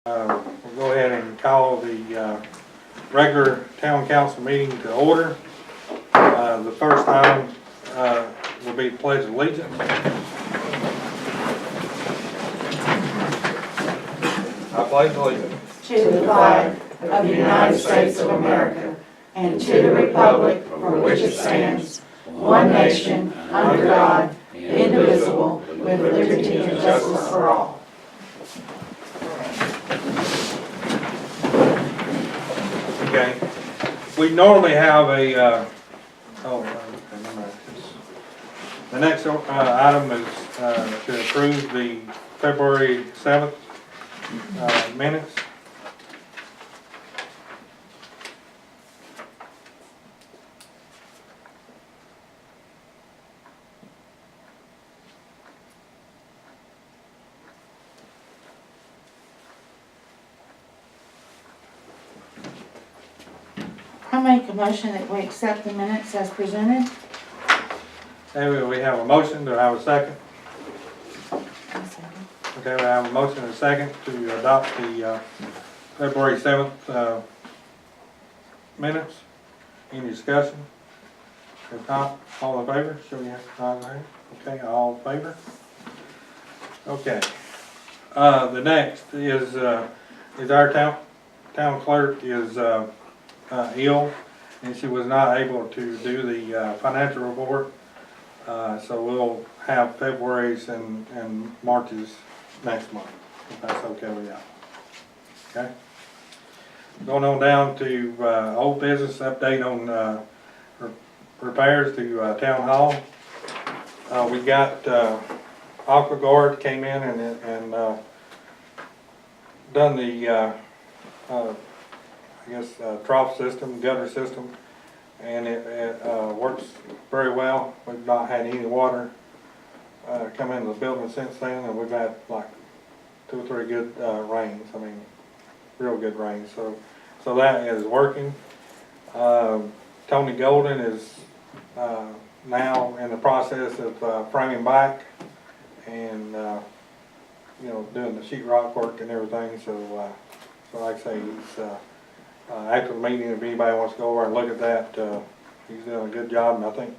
We'll go ahead and call the regular town council meeting to order. The first item will be the Pledge of Allegiance. I pledge allegiance to the flag of the United States of America and to the republic for which it stands, one nation, under God, indivisible, with liberty and justice for all. Okay. We normally have a, the next item is to approve the February 7th minutes. I make a motion that we accept the minutes as presented. Anyway, we have a motion. Do I have a second? Okay, we have a motion and a second to adopt the February 7th minutes. Any discussion? If not, all in favor? Show your hand. Okay, all in favor? Okay. The next is our town clerk is ill, and she was not able to do the financial report. So we'll have February's and March's next month, if that's okay with you. Okay. Going on down to old business update on repairs to town hall. We got Aqua Guard came in and done the trough system, gutter system, and it works very well. We've not had any water come into the building since then, and we've had like 2 or 3 good rains. I mean, real good rains. So that is working. Tony Golden is now in the process of framing back and doing the sheetrock work and everything. So like I say, he's after the meeting, if anybody wants to go over and look at that, he's doing a good job, and I think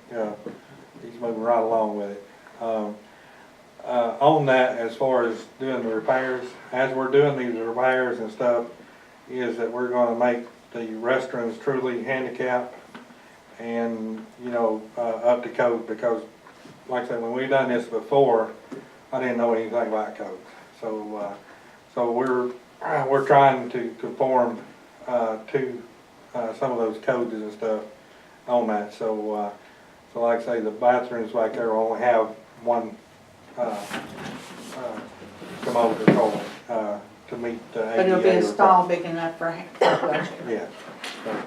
he's moving right along with it. On that, as far as doing the repairs, as we're doing these repairs and stuff, is that we're going to make the restrooms truly handicap and up to code, because like I said, when we've done this before, I didn't know anything about codes. So we're trying to conform to some of those codes and stuff on that. So like I say, the bathrooms back there only have one commode or toilet to meet the ADA. But it'll be a stall big enough for wheelchair. Yeah. So.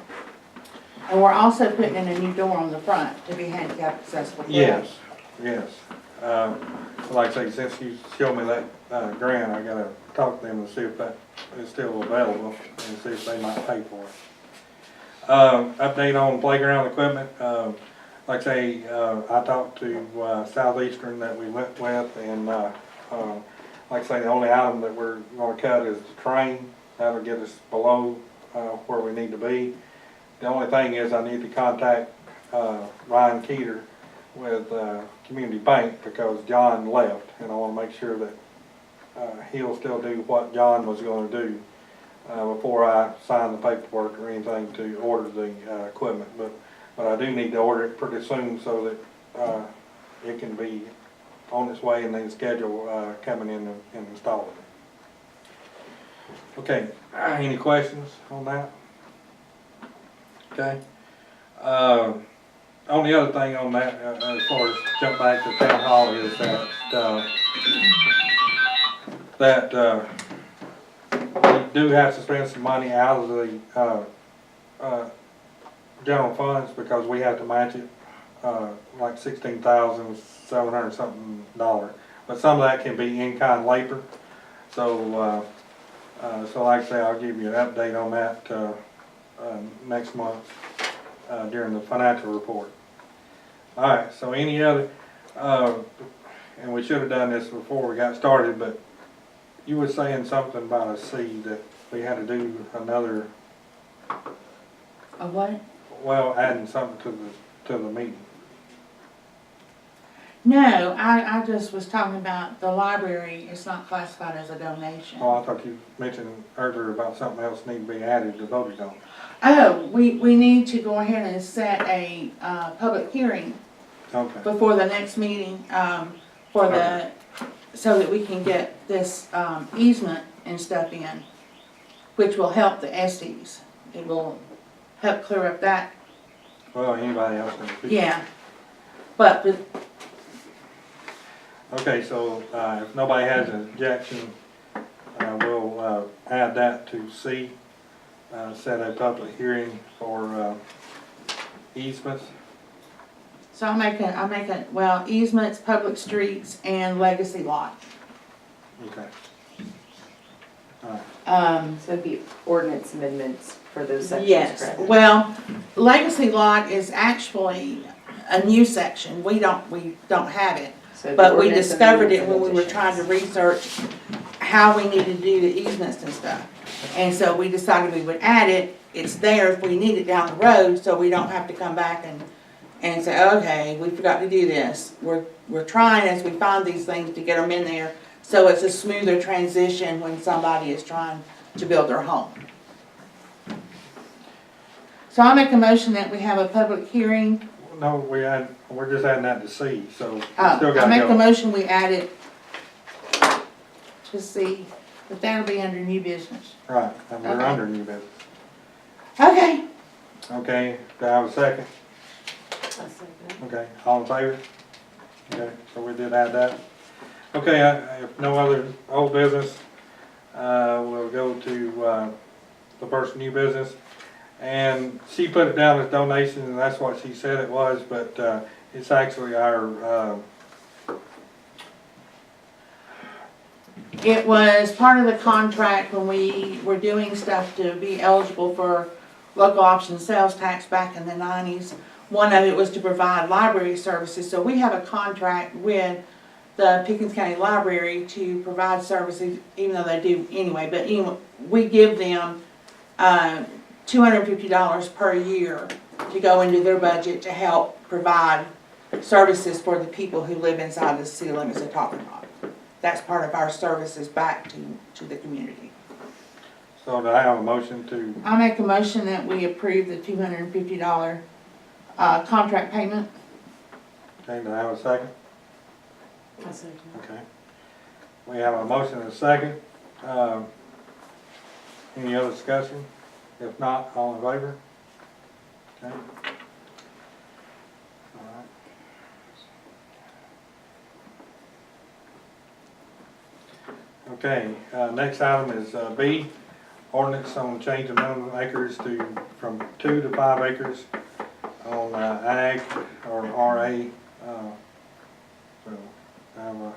And we're also putting in a new door on the front to be handicap accessible. Yes, yes. Like I say, since you showed me that grant, I gotta talk to them and see if that is still available and see if they might pay for it. Update on playground equipment. Like I say, I talked to Southeastern that we went with, and like I say, the only item that we're going to cut is the train. That'll get us below where we need to be. The only thing is I need to contact Ryan Keeter with Community Bank, because John left, and I want to make sure that he'll still do what John was going to do before I sign the paperwork or anything to order the equipment. But I do need to order it pretty soon so that it can be on its way and then schedule coming in and installing it. Okay, any questions on that? Okay. Only other thing on that, as far as jump back to town hall, is that we do have to spend some money out of the general funds, because we have to match it like $16,700 something. But some of that can be in-kind labor. So like I say, I'll give you an update on that next month during the financial report. All right. So any other, and we should have done this before we got started, but You were saying something about a C that we had to do another, A what? well, adding something to the meeting. No, I just was talking about the library, it's not classified as a donation. Oh, I thought you mentioned earlier about something else need to be added to voted on. Oh, we need to go ahead and set a, public hearing Okay, before the next meeting, for the, so that we can get this, easement and stuff in, which will help the Estes. It will help clear up that, well, anybody else can speak? yeah. But Okay, so, if nobody has an objection, we'll, add that to C, set a public hearing for, easements. so I'll make a, well, easements, public streets, and legacy lot. Okay. All right, So it'd be ordinance amendments for those sections, Yes, correct? well, legacy lot is actually a new section, we don't have it. So the But we ordinance discovered it amendments when we were and trying to additions. research how we needed to do the easements and stuff. And so we decided we would add it, it's there if we need it down the road, so we don't have to come back and say, okay, we forgot to do this. We're trying as we find these things to get them in there, so it's a smoother transition when somebody is trying to build their home. So I make a motion that we have a public hearing. no, we're just adding that to C, so we still I gotta make a go. motion, we add it to see, but that'll be under new business. Right, and we're Okay. under new business. Okay. Okay, do I have a second? Okay, all in favor? Okay, so we did add that. Okay, if no other old business, we'll go to, the first new business. And she put it down as donation, and that's what she said it was, but, it's actually our, It was part of the contract when we were doing stuff to be eligible for local option sales tax back in the 90s. One of it was to provide library services, so we have a contract with the Pickens County Library to provide services, even though they do anyway, but anyway, we give them, $250 per year to go into their budget to help provide services for the people who live inside the city limits of Talking Rock. That's part of our services back to the community. so do I have a motion to, I make a motion that we approve the $250 contract payment. okay, do I have a second? I'll second. Okay. We have a motion and a second. Any other discussion? If not, all in favor? Okay. All right. Okay, next item is B, ordinance on change of minimum acres from 2 to 5 acres on ag or RA. So, I have a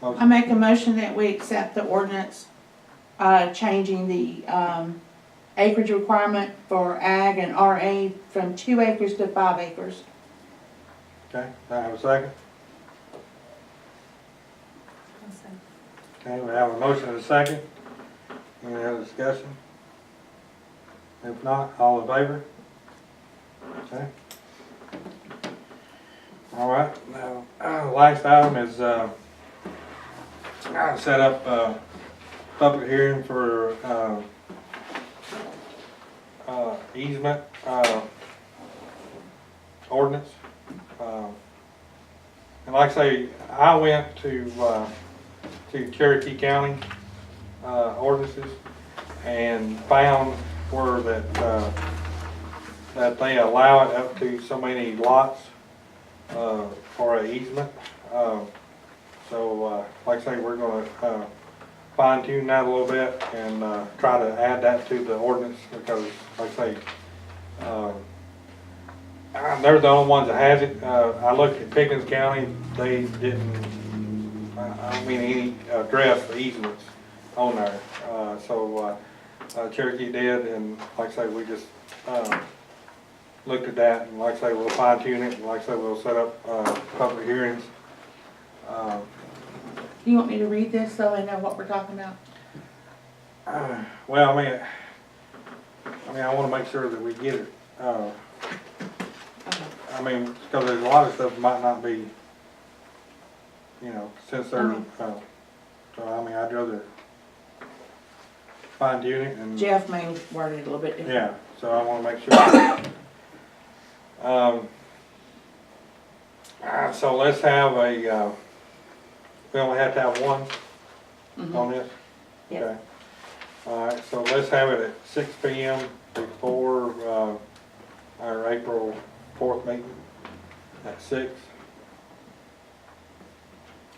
I motion. make a motion that we accept the ordinance, changing the, acreage requirement for ag and RA from 2 acres to 5 acres. Okay, do I have a second? Okay, we have a motion and a second. Any other discussion? If not, all in favor? Okay. All right, now, last item is, set up, public hearing for, easement, ordinance. And like I say, I went to Cherokee County, ordinances and found where that they allow it up to so many lots, for an easement. So, like I say, we're gonna, fine tune that a little bit and, try to add that to the ordinance because, like I say, they're the only ones that has it. I looked at Pickens County, they didn't, I don't mean any address the easements on there. So Cherokee did, and like I say, we just looked at that, and like I say, we'll fine tune it, and like I say, we'll set up public hearings. Do you want me to read this so they know what we're talking about? Well, I mean, I wanna make sure that we get it, Okay. I mean, because there's a lot of stuff might not be, since they're, Okay. so I mean, I'd rather fine tune it and. Jeff may word it a little bit different. Yeah, so I wanna make sure. So let's have a, we only have to have one Mhm. on this? Yes. Okay. Alright, so let's have it at 6 p.m. before, our April 4th meeting at 6.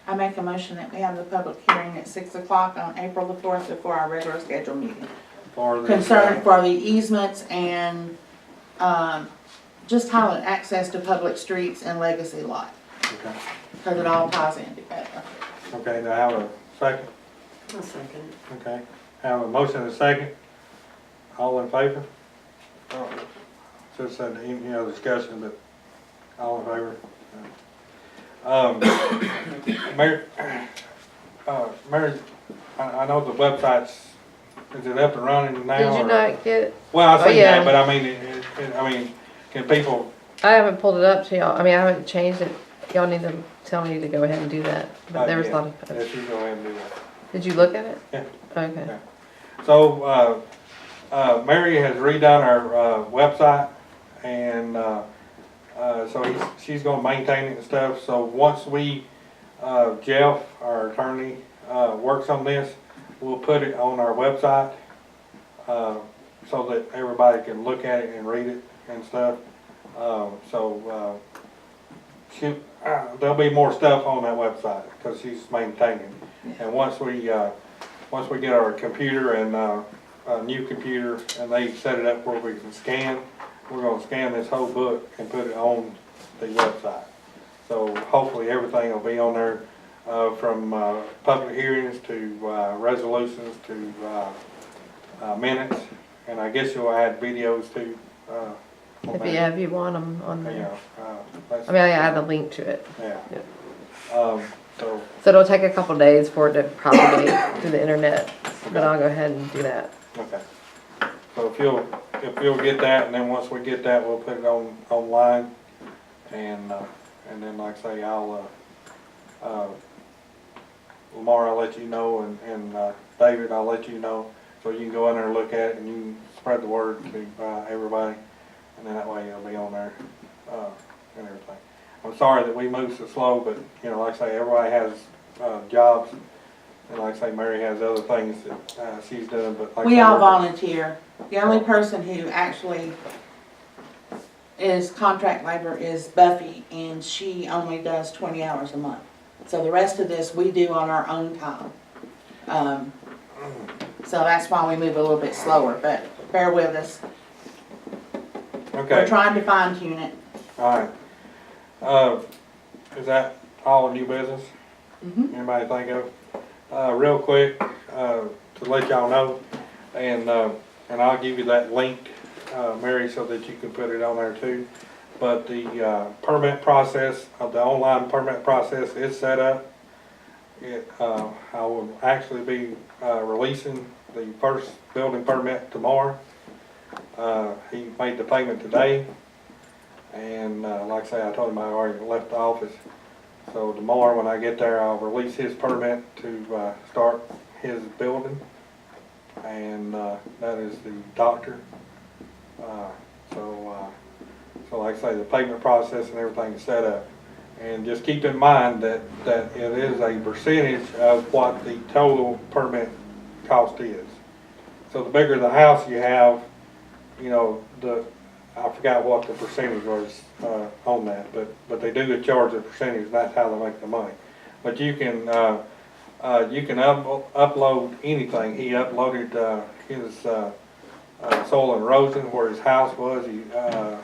I make a motion that we have the public hearing at 6 o'clock on April the 4th before our regular scheduled meeting. For the. Concern for the easements and, just how it access to public streets and legacy lot, Okay, because it all ties in together. okay, now have a second, I'll second. okay, have a motion and a second, all in favor? Just said, discussion, but all in favor? Mary, Mary, I know the website's, is it up and running now? Did you or- not get, Well, I see yeah. that, but I mean, can people, I haven't pulled it up to y'all, I mean, I haven't changed it. Y'all need to tell me to go ahead and do that. But there was a lot of, yes, you go ahead and do that. did you look at it? Yeah. Okay. Yeah. So, Mary has redone our, website, and, so she's gonna maintain it and stuff, so once we, Jeff, our attorney, works on this, we'll put it on our website, so that everybody can look at it and read it and stuff. There'll be more stuff on that website, cause she's maintaining. And once we get our computer and, a new computer, and they set it up where we can scan, we're gonna scan this whole book and put it on the website. So hopefully everything will be on there, from, public hearings to, resolutions to, minutes, and I guess you'll add videos too, on If you want them on there. there. That's- I mean, I add a link to it. Yeah. Yeah. So, So it'll take a couple days for it to propagate through the internet, but I'll go ahead and do that. okay. So if you'll get that, and then once we get that, we'll put it online, and then like I say, Lamar, I'll let you know, and David, I'll let you know, so you can go in there and look at it, and you can spread the word to, everybody, and then that way it'll be on there, and everything. I'm sorry that we move so slow, but, like I say, everybody has, jobs, and like I say, Mary has other things that, she's doing, but like I We say, all we're- volunteer. The only person who actually is contract labor is Buffy, and she only does 20 hours a month. So the rest of this we do on our own time. So that's why we move a little bit slower, but bear with us. We're Okay, trying to fine tune it. alright. Is that all new business? Mhm. Anybody think of? Real quick, to let y'all know, and I'll give you that link, Mary, so that you can put it on there too. But the, permit process, the online permit process is set up. I will actually be, releasing the first building permit tomorrow. He made the payment today, and, like I say, I told him I already left the office. So tomorrow when I get there, I'll release his permit to, start his building, and, that is the doctor. So like I say, the payment process and everything is set up. And just keep in mind that it is a percentage of what the total permit cost is. So the bigger the house you have, I forgot what the percentage was, on that, but they do charge a percentage, and that's how they make the money. But you can upload anything. He uploaded, his, soil and erosion where his house was. He,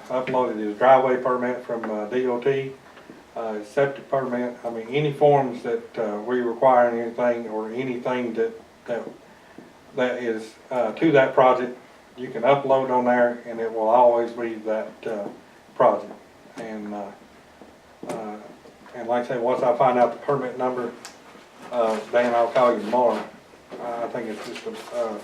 uploaded his driveway permit from, DOT, his septic permit. I mean, any forms that, we require anything, or anything that is, to that project, you can upload on there, and it will always be that, project. And like I say, once I find out the permit number, Dan, I'll call you tomorrow. I think it's just a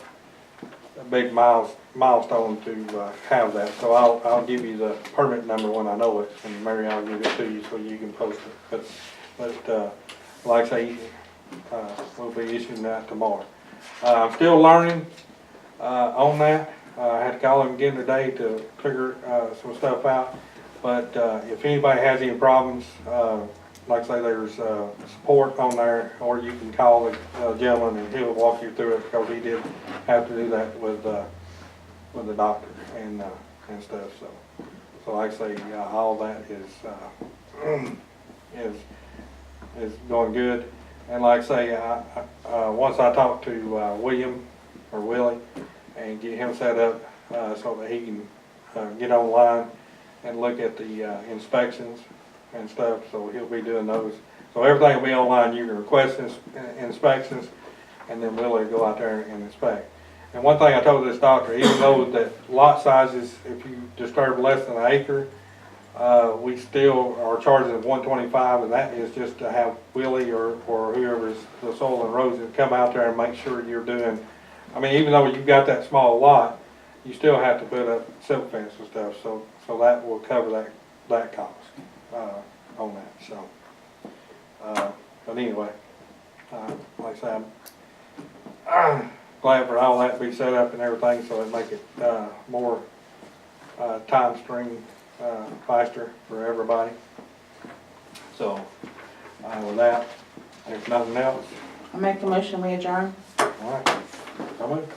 big milestone to have that. So I'll give you the permit number when I know it, and Mary, I'll give it to you so you can post it. But like I say, we'll be issuing that tomorrow. I'm still learning on that. I had to call him again today to figure some stuff out. But if anybody has any problems, like I say, there's support on there, or you can call the gentleman and he'll walk you through it, because he did have to do that with the doctor and stuff. So like I say, all that is going good. And like I say, once I talk to William or Willie and get him set up so that he can get online and look at the inspections and stuff, so he'll be doing those. So everything will be online. You can request inspections, and then Willie will go out there and inspect. And one thing I told this doctor, even though that lot sizes, if you disturb less than an acre, we still are charging $125, and that is just to have Willie or whoever's the soil and erosion come out there and make sure you're doing. I mean, even though you've got that small lot, you still have to put up silk fence and stuff. So that will cover that cost on that. So, but anyway, like I said, I'm glad for all that to be set up and everything, so it make it more time stream faster for everybody. So with that, if nothing else, I make the motion, we adjourn. all right, come on.